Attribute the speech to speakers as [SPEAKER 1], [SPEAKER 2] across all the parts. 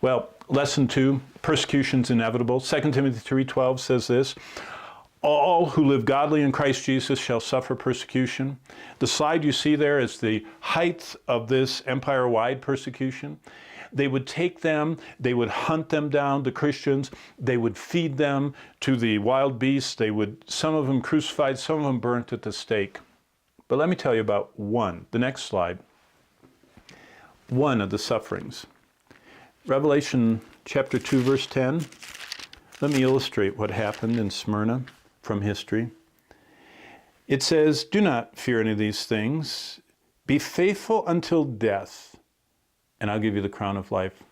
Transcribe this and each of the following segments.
[SPEAKER 1] Well, lesson 2, persecution's inevitable. 2 Timothy 3:12 says this, all who live godly in Christ Jesus shall suffer persecution. The slide you see there is the height of this empire-wide persecution. They would take them, they would hunt them down, the Christians, they would feed them to the wild beasts, some of them crucified, some of them burnt at the stake. But let me tell you about one, the next slide, one of the sufferings. Revelation chapter 2, verse 10. Let me illustrate what happened in Smyrna from history. It says, do not fear any of these things. Be faithful until death, and I'll give you the crown of life.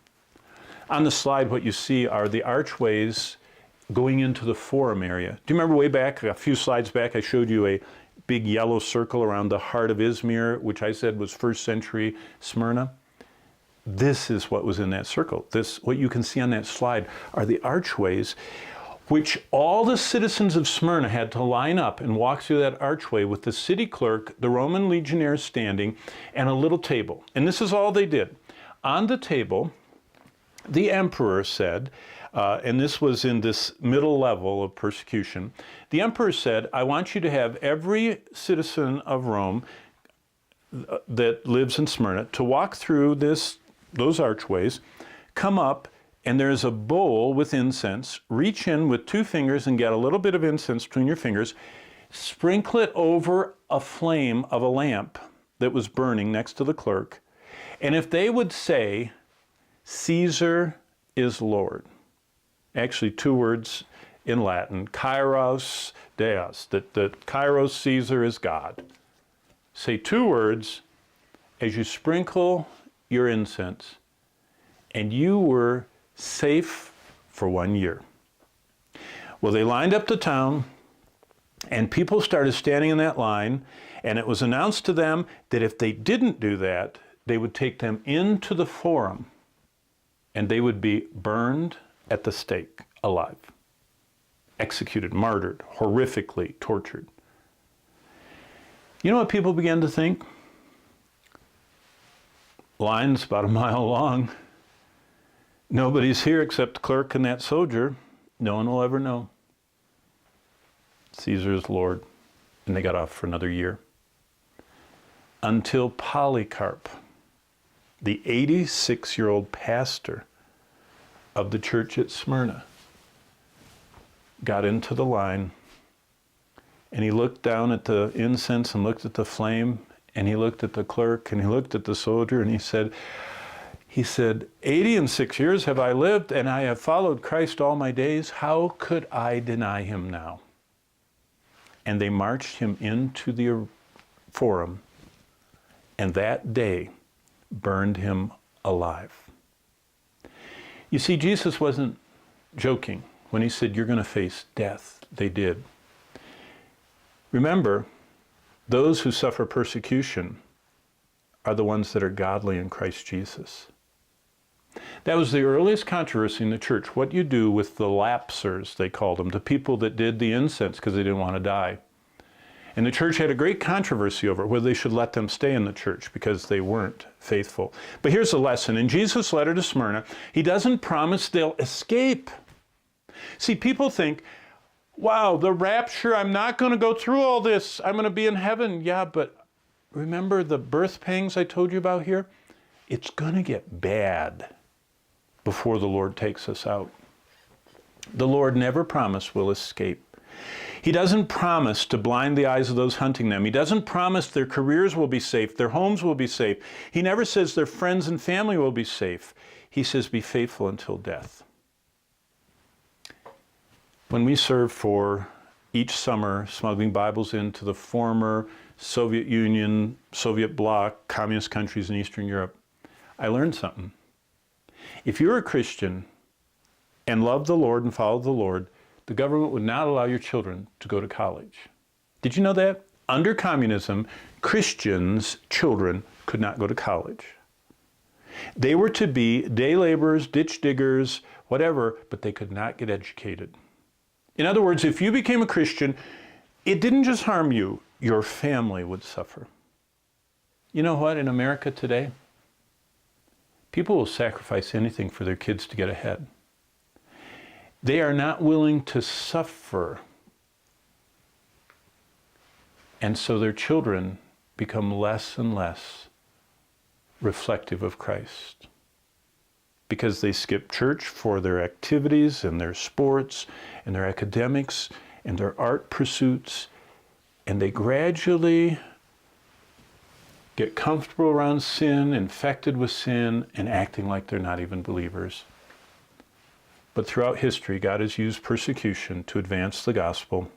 [SPEAKER 1] On the slide, what you see are the archways going into the forum area. Do you remember way back, a few slides back, I showed you a big yellow circle around the heart of Izmir, which I said was first century Smyrna? This is what was in that circle. What you can see on that slide are the archways, which all the citizens of Smyrna had to line up and walk through that archway with the city clerk, the Roman legionnaires standing, and a little table. And this is all they did. On the table, the emperor said, and this was in this middle level of persecution, the emperor said, I want you to have every citizen of Rome that lives in Smyrna to walk through those archways, come up, and there's a bowl with incense. Reach in with 2 fingers and get a little bit of incense between your fingers. Sprinkle it over a flame of a lamp that was burning next to the clerk. And if they would say, Caesar is Lord, actually 2 words in Latin, Kairos Deus, that Kairos Caesar is God. Say 2 words as you sprinkle your incense, and you were safe for 1 year. Well, they lined up the town, and people started standing in that line, and it was announced to them that if they didn't do that, they would take them into the forum, and they would be burned at the stake alive, executed, martyred, horrifically tortured. You know what people began to think? Line's about a mile long. Nobody's here except the clerk and that soldier. No one will ever know. Caesar is Lord. And they got off for another year. Until Polycarp, the 86-year-old pastor of the church at Smyrna, got into the line, and he looked down at the incense and looked at the flame, and he looked at the clerk, and he looked at the soldier, and he said, 86 years have I lived, and I have followed Christ all my days. How could I deny him now? And they marched him into the forum, and that day burned him alive. You see, Jesus wasn't joking when he said, you're going to face death. They did. Remember, those who suffer persecution are the ones that are godly in Christ Jesus. That was the earliest controversy in the church. What you do with the lapsers, they called them, the people that did the incense because they didn't want to die. And the church had a great controversy over whether they should let them stay in the church because they weren't faithful. But here's the lesson. In Jesus' letter to Smyrna, he doesn't promise they'll escape. See, people think, wow, the rapture, I'm not going to go through all this. I'm going to be in heaven. Yeah, but remember the birth pangs I told you about here? It's going to get bad before the Lord takes us out. The Lord never promised we'll escape. He doesn't promise to blind the eyes of those hunting them. He doesn't promise their careers will be safe, their homes will be safe. He never says their friends and family will be safe. He says, be faithful until death. When we serve for each summer, smuggling Bibles into the former Soviet Union, Soviet bloc, communist countries in Eastern Europe, I learned something. If you're a Christian and love the Lord and follow the Lord, the government would not allow your children to go to college. Did you know that? Under communism, Christians' children could not go to college. They were to be day laborers, ditch diggers, whatever, but they could not get educated. In other words, if you became a Christian, it didn't just harm you, your family would suffer. You know what, in America today, People will sacrifice anything for their kids to get ahead. They are not willing to suffer. And so their children become less and less reflective of Christ, because they skip church for their activities and their sports and their academics and their art pursuits, and they gradually get comfortable around sin, infected with sin, and acting like they're not even believers. But throughout history, God has used persecution to advance the gospel